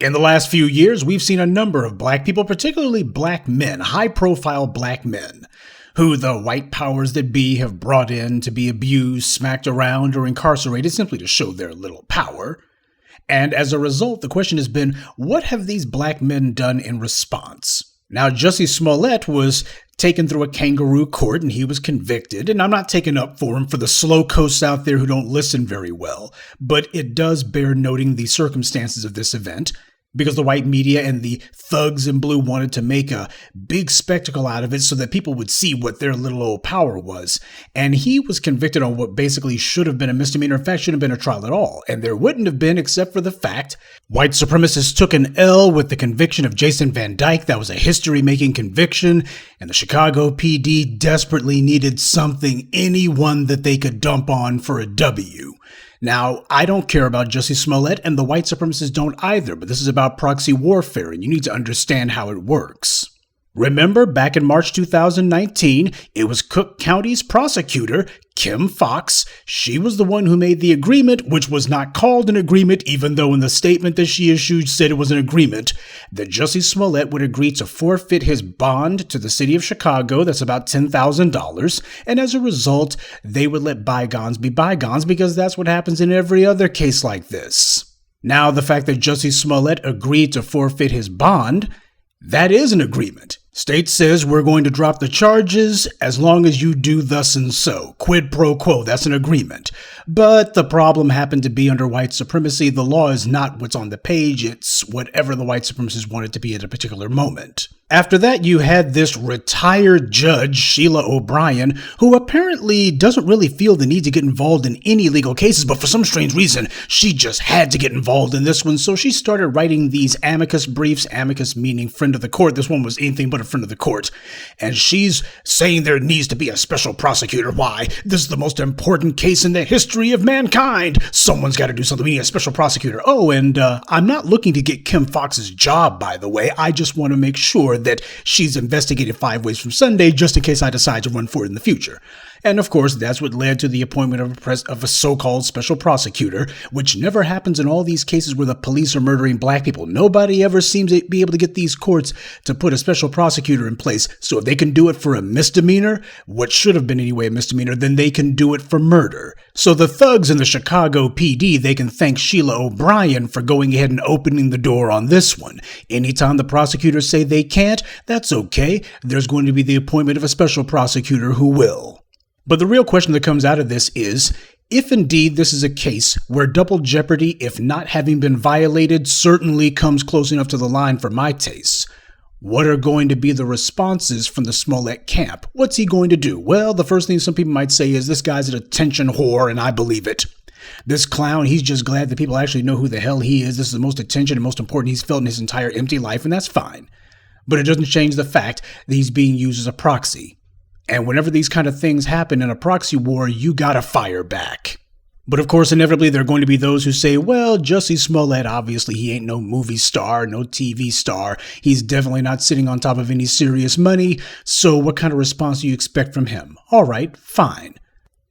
In the last few years, we've seen a number of black people, particularly black men, high-profile black men, who the white powers that be have brought in to be abused, smacked around, or incarcerated simply to show their little power. And as a result, the question has been, what have these black men done in response? Now, Jussie Smollett was taken through a kangaroo court and he was convicted, and I'm not taking up for him for the slow coasts out there who don't listen very well, but it does bear noting the circumstances of this event, because the white media and the thugs in blue wanted to make a big spectacle out of it so that people would see what their little old power was. And he was convicted on what basically should have been a misdemeanor. In fact, shouldn't have been a trial at all. And there wouldn't have been, except for the fact white supremacists took an L with the conviction of Jason Van Dyke. That was a history-making conviction. And the Chicago PD desperately needed something, anyone that they could dump on for a W. Now, I don't care about Jussie Smollett, and the white supremacists don't either, but this is about proxy warfare, and you need to understand how it works. Remember, back in March 2019, it was Cook County's prosecutor, Kim Foxx. She was the one who made the agreement, which was not called an agreement, even though in the statement that she issued said it was an agreement, that Jussie Smollett would agree to forfeit his bond to the city of Chicago. That's about $10,000. And as a result, they would let bygones be bygones, because that's what happens in every other case like this. Now, the fact that Jussie Smollett agreed to forfeit his bond, that is an agreement. State says we're going to drop the charges as long as you do thus and so. Quid pro quo, that's an agreement. But the problem happened to be under white supremacy. The law is not what's on the page, it's whatever the white supremacists want it to be at a particular moment. After that, you had this retired judge, Sheila O'Brien, who apparently doesn't really feel the need to get involved in any legal cases, but for some strange reason, she just had to get involved in this one, so she started writing these amicus briefs, amicus meaning friend of the court. This one was anything but a friend of the court, and she's saying there needs to be a special prosecutor. Why? This is the most important case in the history of mankind. Someone's got to do something. We need a special prosecutor. Oh, and I'm not looking to get Kim Foxx's job, by the way. I just want to make sure that she's investigated 5 ways from Sunday just in case I decide to run for it in the future. And of course, that's what led to the appointment of a so-called special prosecutor, which never happens in all these cases where the police are murdering black people. Nobody ever seems to be able to get these courts to put a special prosecutor in place. So if they can do it for a misdemeanor, what should have been anyway a misdemeanor, then they can do it for murder. So the thugs in the Chicago PD, they can thank Sheila O'Brien for going ahead and opening the door on this one. Anytime the prosecutors say they can't, that's okay. There's going to be the appointment of a special prosecutor who will. But the real question that comes out of this is, if indeed this is a case where double jeopardy, if not having been violated, certainly comes close enough to the line for my taste, what are going to be the responses from the Smollett camp? What's he going to do? Well, the first thing some people might say is this guy's an attention whore, and I believe it. This clown, he's just glad that people actually know who the hell he is. This is the most attention and most important he's felt in his entire empty life, and that's fine. But it doesn't change the fact that he's being used as a proxy. And whenever these kind of things happen in a proxy war, you gotta fire back. But of course, inevitably, there are going to be those who say, well, Jussie Smollett, obviously, he ain't no movie star, no TV star. He's definitely not sitting on top of any serious money. So what kind of response do you expect from him? All right, fine.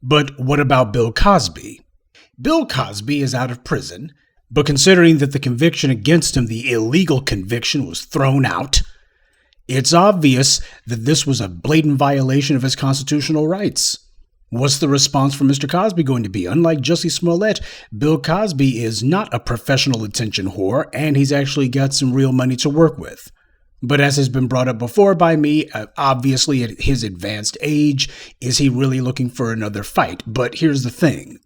But what about Bill Cosby? Bill Cosby is out of prison, but considering that the conviction against him, the illegal conviction, was thrown out, it's obvious that this was a blatant violation of his constitutional rights. What's the response from Mr. Cosby going to be? Unlike Jussie Smollett, Bill Cosby is not a professional attention whore, and he's actually got some real money to work with. But as has been brought up before by me, obviously at his advanced age, is he really looking for another fight? But here's the thing.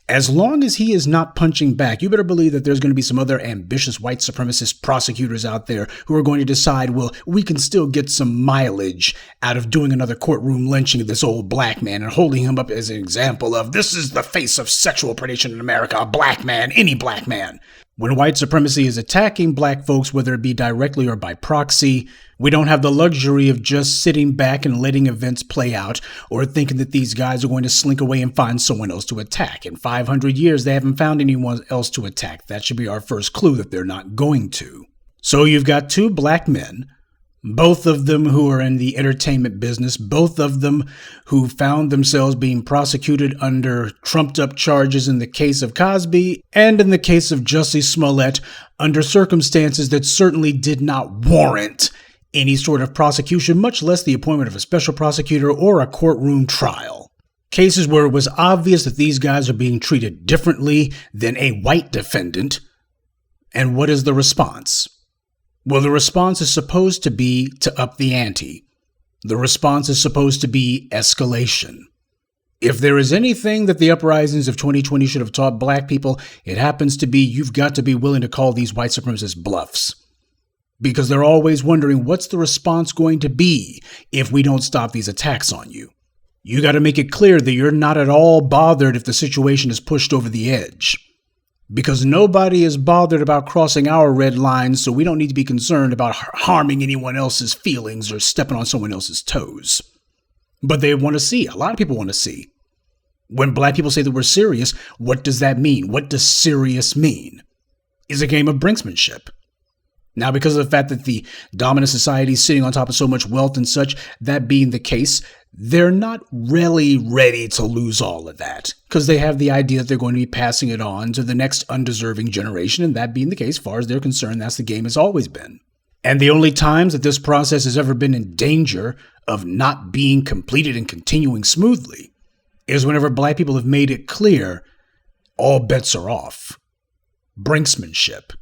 As long as he is not punching back, you better believe that there's going to be some other ambitious white supremacist prosecutors out there who are going to decide, well, we can still get some mileage out of doing another courtroom lynching of this old black man and holding him up as an example of this is the face of sexual predation in America, a black man, any black man. When white supremacy is attacking black folks, whether it be directly or by proxy, we don't have the luxury of just sitting back and letting events play out or thinking that these guys are going to slink away and find someone else to attack. In 500 years, they haven't found anyone else to attack. That should be our first clue that they're not going to. So you've got two black men, both of them who are in the entertainment business, both of them who found themselves being prosecuted under trumped-up charges in the case of Cosby and in the case of Jussie Smollett under circumstances that certainly did not warrant any sort of prosecution, much less the appointment of a special prosecutor or a courtroom trial. Cases where it was obvious that these guys are being treated differently than a white defendant. And what is the response? Well, the response is supposed to be to up the ante. The response is supposed to be escalation. If there is anything that the uprisings of 2020 should have taught black people, it happens to be you've got to be willing to call these white supremacists bluffs. Because they're always wondering what's the response going to be if we don't stop these attacks on you. You got to make it clear that you're not at all bothered if the situation is pushed over the edge. Because nobody is bothered about crossing our red lines, so we don't need to be concerned about harming anyone else's feelings or stepping on someone else's toes. But they want to see, a lot of people want to see. When black people say that we're serious, what does that mean? What does serious mean? It's a game of brinksmanship. Now, because of the fact that the dominant society is sitting on top of so much wealth and such, that being the case, they're not really ready to lose all of that because they have the idea that they're going to be passing it on to the next undeserving generation. And that being the case, as far as they're concerned, that's the game has always been. And the only times that this process has ever been in danger of not being completed and continuing smoothly is whenever black people have made it clear all bets are off. Brinksmanship.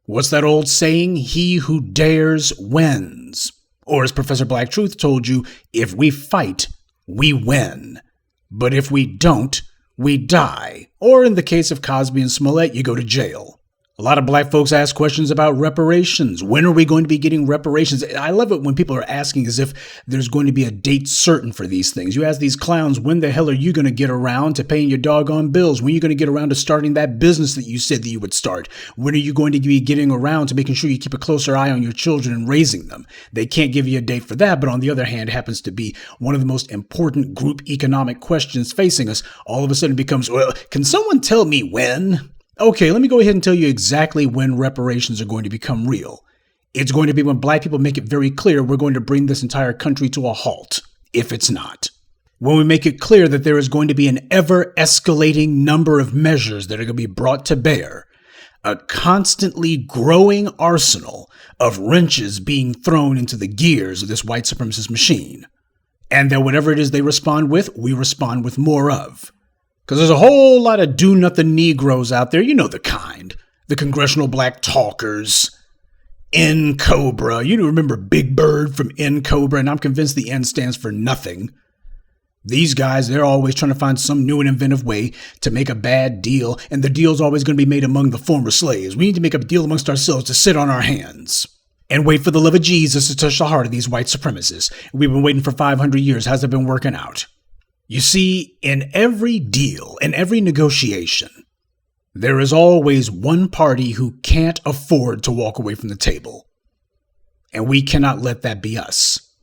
What's that old saying? He who dares wins. Or as Professor Black Truth told you, if we fight, we win. But if we don't, we die. Or in the case of Cosby and Smollett, you go to jail. A lot of black folks ask questions about reparations. When are we going to be getting reparations? I love it when people are asking as if there's going to be a date certain for these things. You ask these clowns, when the hell are you going to get around to paying your doggone bills? When are you going to get around to starting that business that you said that you would start? When are you going to be getting around to making sure you keep a closer eye on your children and raising them? They can't give you a date for that, but on the other hand, happens to be one of the most important group economic questions facing us. All of a sudden becomes, well, can someone tell me when? Okay, let me go ahead and tell you exactly when reparations are going to become real. It's going to be when black people make it very clear we're going to bring this entire country to a halt, if it's not. When we make it clear that there is going to be an ever-escalating number of measures that are going to be brought to bear, a constantly growing arsenal of wrenches being thrown into the gears of this white supremacist machine, and that whatever it is they respond with, we respond with more of. Because there's a whole lot of do-nothing Negroes out there, you know the kind. The congressional black talkers, N Cobra. You remember Big Bird from N Cobra, and I'm convinced the N stands for nothing. These guys, they're always trying to find some new and inventive way to make a bad deal, and the deal's always going to be made among the former slaves. We need to make a deal amongst ourselves to sit on our hands and wait for the love of Jesus to touch the heart of these white supremacists. We've been waiting for 500 years. How's it been working out? You see, in every deal, in every negotiation, there is always one party who can't afford to walk away from the table. And we cannot let that be us.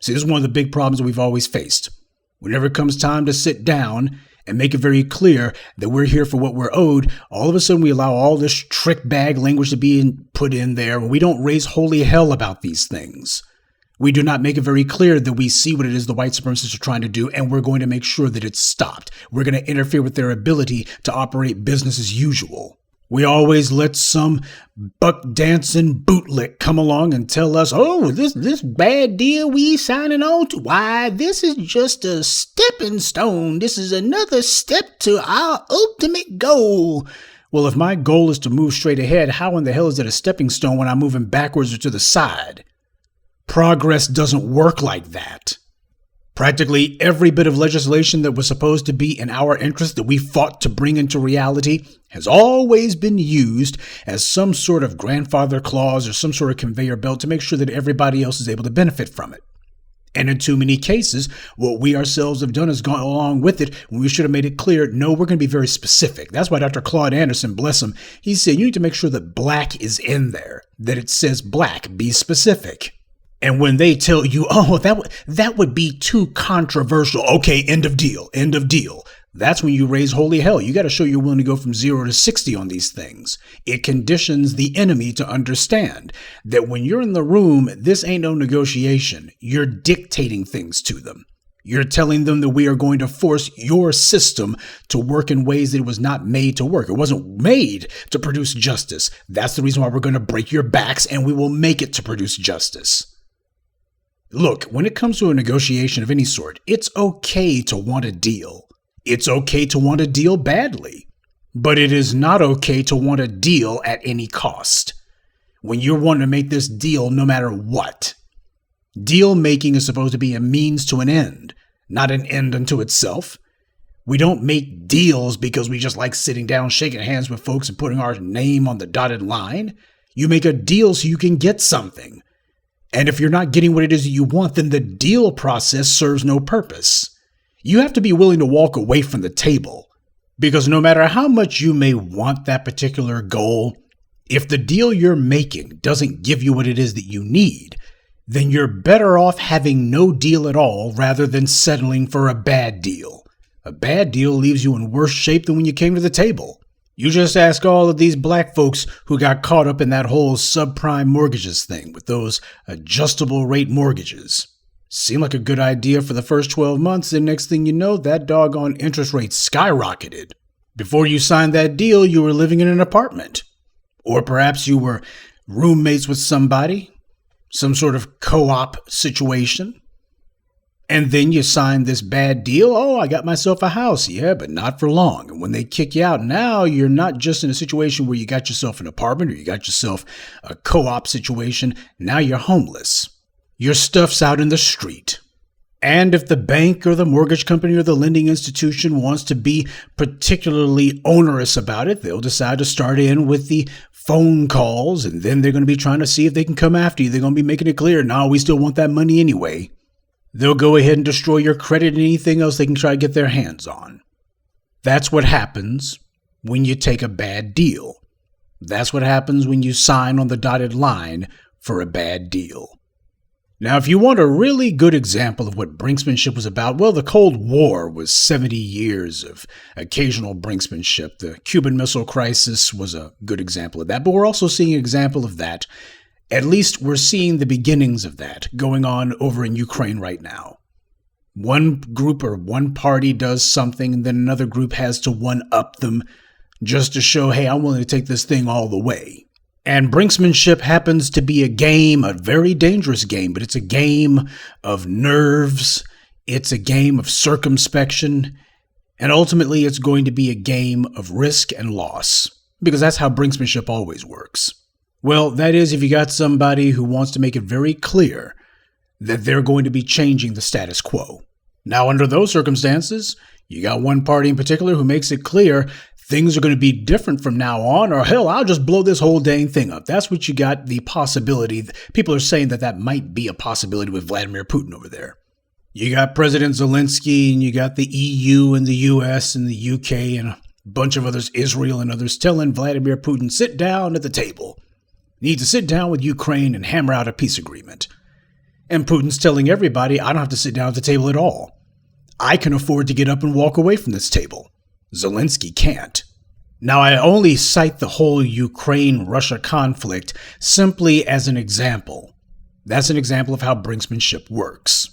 See, this is one of the big problems that we've always faced. Whenever it comes time to sit down and make it very clear that we're here for what we're owed, all of a sudden we allow all this trick bag language to be put in there, and we don't raise holy hell about these things. We do not make it very clear that we see what it is the white supremacists are trying to do, and we're going to make sure that it's stopped. We're going to interfere with their ability to operate business as usual. We always let some buck-dancing bootlick come along and tell us, oh, this bad deal we signing on to, why, this is just a stepping stone. This is another step to our ultimate goal. Well, if my goal is to move straight ahead, how in the hell is it a stepping stone when I'm moving backwards or to the side? Progress doesn't work like that. Practically every bit of legislation that was supposed to be in our interest that we fought to bring into reality has always been used as some sort of grandfather clause or some sort of conveyor belt to make sure that everybody else is able to benefit from it. And in too many cases, what we ourselves have done is gone along with it when we should have made it clear, no, we're going to be very specific. That's why Dr. Claude Anderson, bless him, he said you need to make sure that black is in there, that it says black, be specific. And when they tell you, oh, that would be too controversial. Okay, end of deal. That's when you raise holy hell. You got to show you're willing to go from 0 to 60 on these things. It conditions the enemy to understand that when you're in the room, this ain't no negotiation. You're dictating things to them. You're telling them that we are going to force your system to work in ways that it was not made to work. It wasn't made to produce justice. That's the reason why we're going to break your backs, and we will make it to produce justice. Look, when it comes to a negotiation of any sort, it's okay to want a deal. It's okay to want a deal badly. But it is not okay to want a deal at any cost. When you're wanting to make this deal no matter what. Deal making is supposed to be a means to an end, not an end unto itself. We don't make deals because we just like sitting down, shaking hands with folks and putting our name on the dotted line. You make a deal so you can get something. And if you're not getting what it is that you want, then the deal process serves no purpose. You have to be willing to walk away from the table. Because no matter how much you may want that particular goal, if the deal you're making doesn't give you what it is that you need, then you're better off having no deal at all rather than settling for a bad deal. A bad deal leaves you in worse shape than when you came to the table. You just ask all of these black folks who got caught up in that whole subprime mortgages thing with those adjustable rate mortgages. Seemed like a good idea for the first 12 months, and next thing you know, that doggone interest rate skyrocketed. Before you signed that deal, you were living in an apartment. Or perhaps you were roommates with somebody. Some sort of co-op situation. And then you signed this bad deal. Oh, I got myself a house. Yeah, but not for long. And when they kick you out, now you're not just in a situation where you got yourself an apartment or you got yourself a co-op situation. Now you're homeless. Your stuff's out in the street. And if the bank or the mortgage company or the lending institution wants to be particularly onerous about it, they'll decide to start in with the phone calls, and then they're going to be trying to see if they can come after you. They're going to be making it clear, no, we still want that money anyway. They'll go ahead and destroy your credit and anything else they can try to get their hands on. That's what happens when you take a bad deal. That's what happens when you sign on the dotted line for a bad deal. Now, if you want a really good example of what brinksmanship was about, well, the Cold War was 70 years of occasional brinksmanship. The Cuban Missile Crisis was a good example of that, but we're also seeing an example of that. At least we're seeing the beginnings of that going on over in Ukraine right now. One group or one party does something, and then another group has to one-up them just to show, hey, I'm willing to take this thing all the way. And brinksmanship happens to be a game, a very dangerous game, but it's a game of nerves, it's a game of circumspection, and ultimately it's going to be a game of risk and loss, because that's how brinksmanship always works. Well, that is if you got somebody who wants to make it very clear that they're going to be changing the status quo. Now, under those circumstances, you got one party in particular who makes it clear things are going to be different from now on, or hell, I'll just blow this whole dang thing up. That's what you got, the possibility. People are saying that that might be a possibility with Vladimir Putin over there. You got President Zelensky, and you got the EU and the US and the UK and a bunch of others, Israel and others, telling Vladimir Putin, sit down at the table. You need to sit down with Ukraine and hammer out a peace agreement. And Putin's telling everybody, I don't have to sit down at the table at all. I can afford to get up and walk away from this table. Zelensky can't. Now, I only cite the whole Ukraine-Russia conflict simply as an example. That's an example of how brinksmanship works.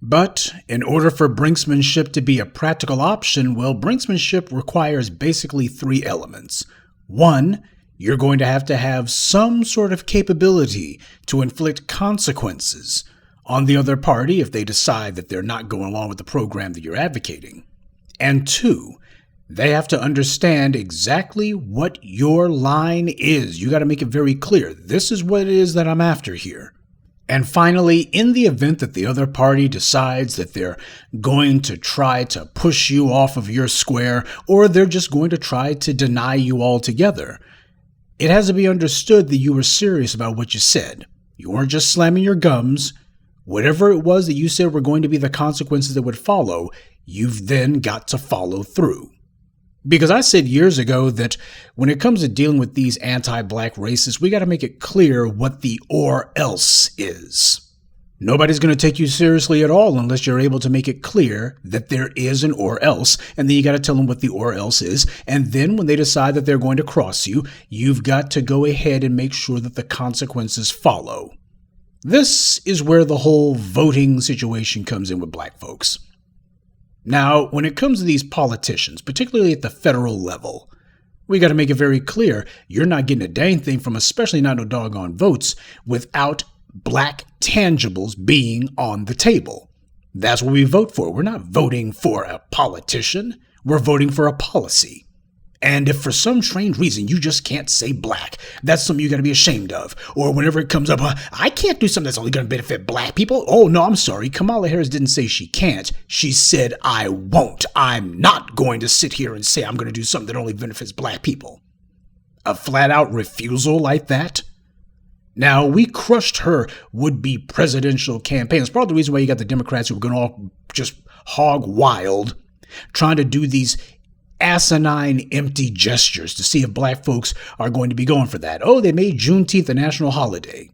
But in order for brinksmanship to be a practical option, well, brinksmanship requires basically three elements. One, you're going to have some sort of capability to inflict consequences on the other party if they decide that they're not going along with the program that you're advocating. And two, they have to understand exactly what your line is. You got to make it very clear. This is what it is that I'm after here. And finally, in the event that the other party decides that they're going to try to push you off of your square, or they're just going to try to deny you altogether, it has to be understood that you were serious about what you said. You weren't just slamming your gums. Whatever it was that you said were going to be the consequences that would follow, you've then got to follow through. Because I said years ago that when it comes to dealing with these anti-black racists, we got to make it clear what the or else is. Nobody's going to take you seriously at all unless you're able to make it clear that there is an or else, and then you got to tell them what the or else is. And then when they decide that they're going to cross you, you've got to go ahead and make sure that the consequences follow. This is where the whole voting situation comes in with black folks. Now, when it comes to these politicians, particularly at the federal level, we got to make it very clear, you're not getting a dang thing from, especially not no doggone votes, without black tangibles being on the table. That's what we vote for. We're not voting for a politician. We're voting for a policy. And if for some strange reason you just can't say black, that's something you got to be ashamed of. Or whenever it comes up, I can't do something that's only going to benefit black people. Oh, no, I'm sorry. Kamala Harris didn't say she can't. She said, I won't. I'm not going to sit here and say I'm going to do something that only benefits black people. A flat out refusal like that? Now, we crushed her would-be presidential campaign. It's part of the reason why you got the Democrats who are going to all just hog wild, trying to do these asinine, empty gestures to see if black folks are going to be going for that. Oh, they made Juneteenth a national holiday.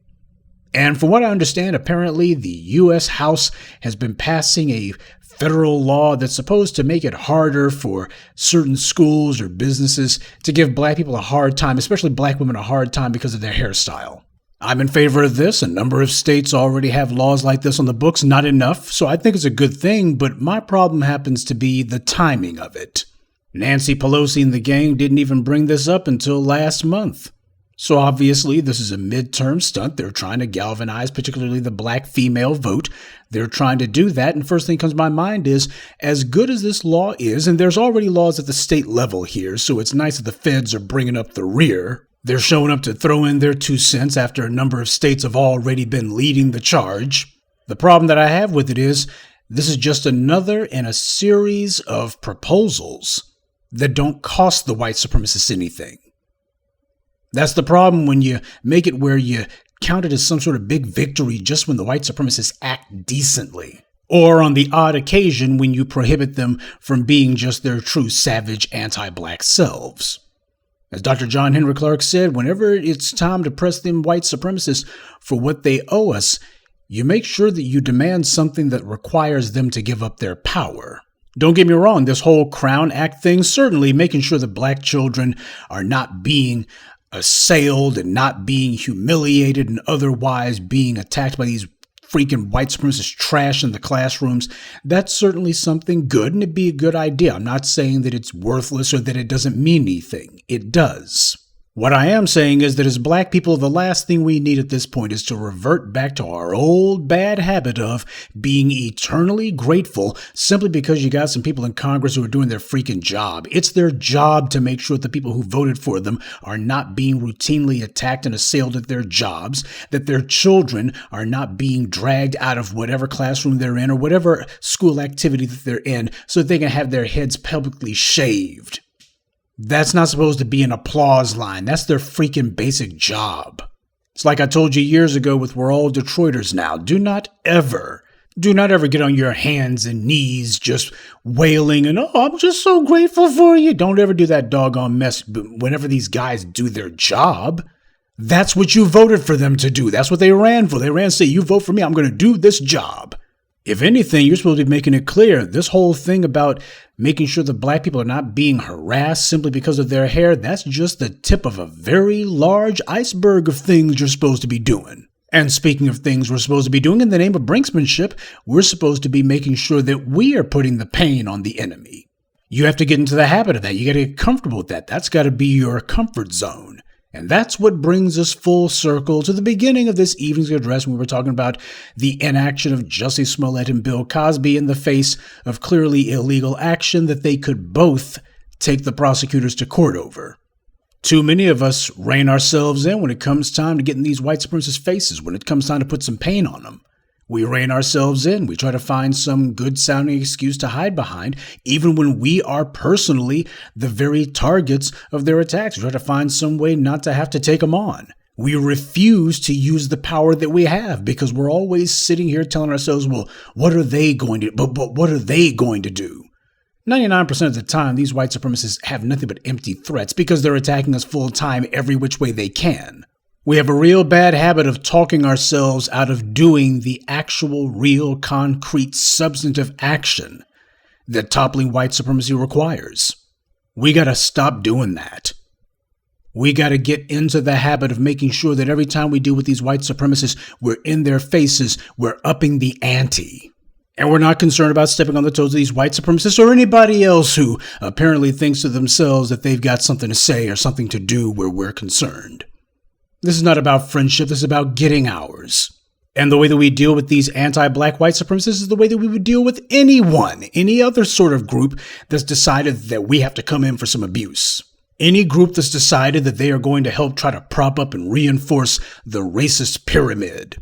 And from what I understand, apparently the U.S. House has been passing a federal law that's supposed to make it harder for certain schools or businesses to give black people a hard time, especially black women a hard time because of their hairstyle. I'm in favor of this. A number of states already have laws like this on the books, not enough, so I think it's a good thing, but my problem happens to be the timing of it. Nancy Pelosi and the gang didn't even bring this up until last month. So obviously this is a midterm stunt. They're trying to galvanize particularly the black female vote. They're trying to do that, and first thing comes to my mind is, as good as this law is, and there's already laws at the state level here, so it's nice that the feds are bringing up the rear. They're showing up to throw in their 2 cents after a number of states have already been leading the charge. The problem that I have with it is, this is just another in a series of proposals that don't cost the white supremacists anything. That's the problem when you make it where you count it as some sort of big victory just when the white supremacists act decently. Or on the odd occasion when you prohibit them from being just their true savage anti-black selves. As Dr. John Henry Clark said, whenever it's time to press them white supremacists for what they owe us, you make sure that you demand something that requires them to give up their power. Don't get me wrong, this whole Crown Act thing, certainly making sure that black children are not being assailed and not being humiliated and otherwise being attacked by these freaking white supremacist trash in the classrooms, that's certainly something good, and it'd be a good idea. I'm not saying that it's worthless or that it doesn't mean anything. It does. What I am saying is that as black people, the last thing we need at this point is to revert back to our old bad habit of being eternally grateful simply because you got some people in Congress who are doing their freaking job. It's their job to make sure that the people who voted for them are not being routinely attacked and assailed at their jobs, that their children are not being dragged out of whatever classroom they're in or whatever school activity that they're in so that they can have their heads publicly shaved. That's not supposed to be an applause line. That's their freaking basic job. It's like I told you years ago with We're All Detroiters Now. Do not ever get on your hands and knees just wailing and, oh, I'm just so grateful for you. Don't ever do that doggone mess. But whenever these guys do their job, that's what you voted for them to do. That's what they ran for. They ran to say, you vote for me, I'm going to do this job. If anything, you're supposed to be making it clear. This whole thing about making sure that black people are not being harassed simply because of their hair, that's just the tip of a very large iceberg of things you're supposed to be doing. And speaking of things we're supposed to be doing, in the name of Brinksmanship, we're supposed to be making sure that we are putting the pain on the enemy. You have to get into the habit of that. You got to get comfortable with that. That's got to be your comfort zone. And that's what brings us full circle to the beginning of this evening's address when we were talking about the inaction of Jussie Smollett and Bill Cosby in the face of clearly illegal action that they could both take the prosecutors to court over. Too many of us rein ourselves in when it comes time to get in these white supremacist faces, when it comes time to put some pain on them. We rein ourselves in. We try to find some good-sounding excuse to hide behind, even when we are personally the very targets of their attacks. We try to find some way not to have to take them on. We refuse to use the power that we have because we're always sitting here telling ourselves, well, what are they going to do? But what are they going to do? 99% of the time, these white supremacists have nothing but empty threats because they're attacking us full time every which way they can. We have a real bad habit of talking ourselves out of doing the actual, real, concrete, substantive action that toppling white supremacy requires. We gotta stop doing that. We gotta get into the habit of making sure that every time we deal with these white supremacists, we're in their faces, we're upping the ante. And we're not concerned about stepping on the toes of these white supremacists or anybody else who apparently thinks to themselves that they've got something to say or something to do where we're concerned. This is not about friendship, this is about getting ours. And the way that we deal with these anti-black white supremacists is the way that we would deal with anyone, any other sort of group that's decided that we have to come in for some abuse. Any group that's decided that they are going to help try to prop up and reinforce the racist pyramid.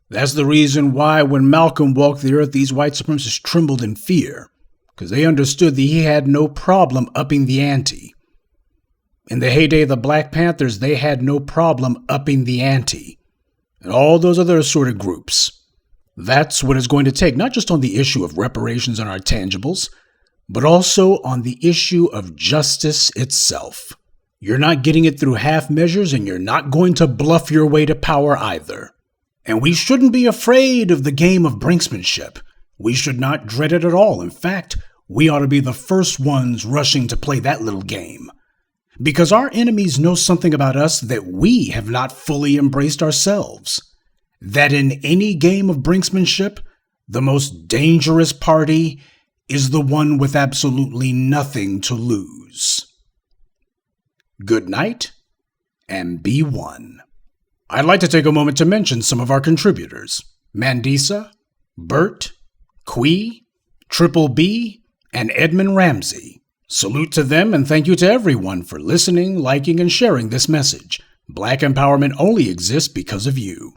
That's the reason why when Malcolm walked the earth, these white supremacists trembled in fear, because they understood that he had no problem upping the ante. In the heyday of the Black Panthers, they had no problem upping the ante. And all those other assorted groups. That's what it's going to take, not just on the issue of reparations on our tangibles, but also on the issue of justice itself. You're not getting it through half measures, and you're not going to bluff your way to power either. And we shouldn't be afraid of the game of Brinksmanship. We should not dread it at all. In fact, we ought to be the first ones rushing to play that little game. Because our enemies know something about us that we have not fully embraced ourselves. That in any game of Brinksmanship, the most dangerous party is the one with absolutely nothing to lose. Good night, and be one. I'd like to take a moment to mention some of our contributors: Mandisa, Bert, Quee, Triple B, and Edmund Ramsey. Salute to them, and thank you to everyone for listening, liking, and sharing this message. Black empowerment only exists because of you.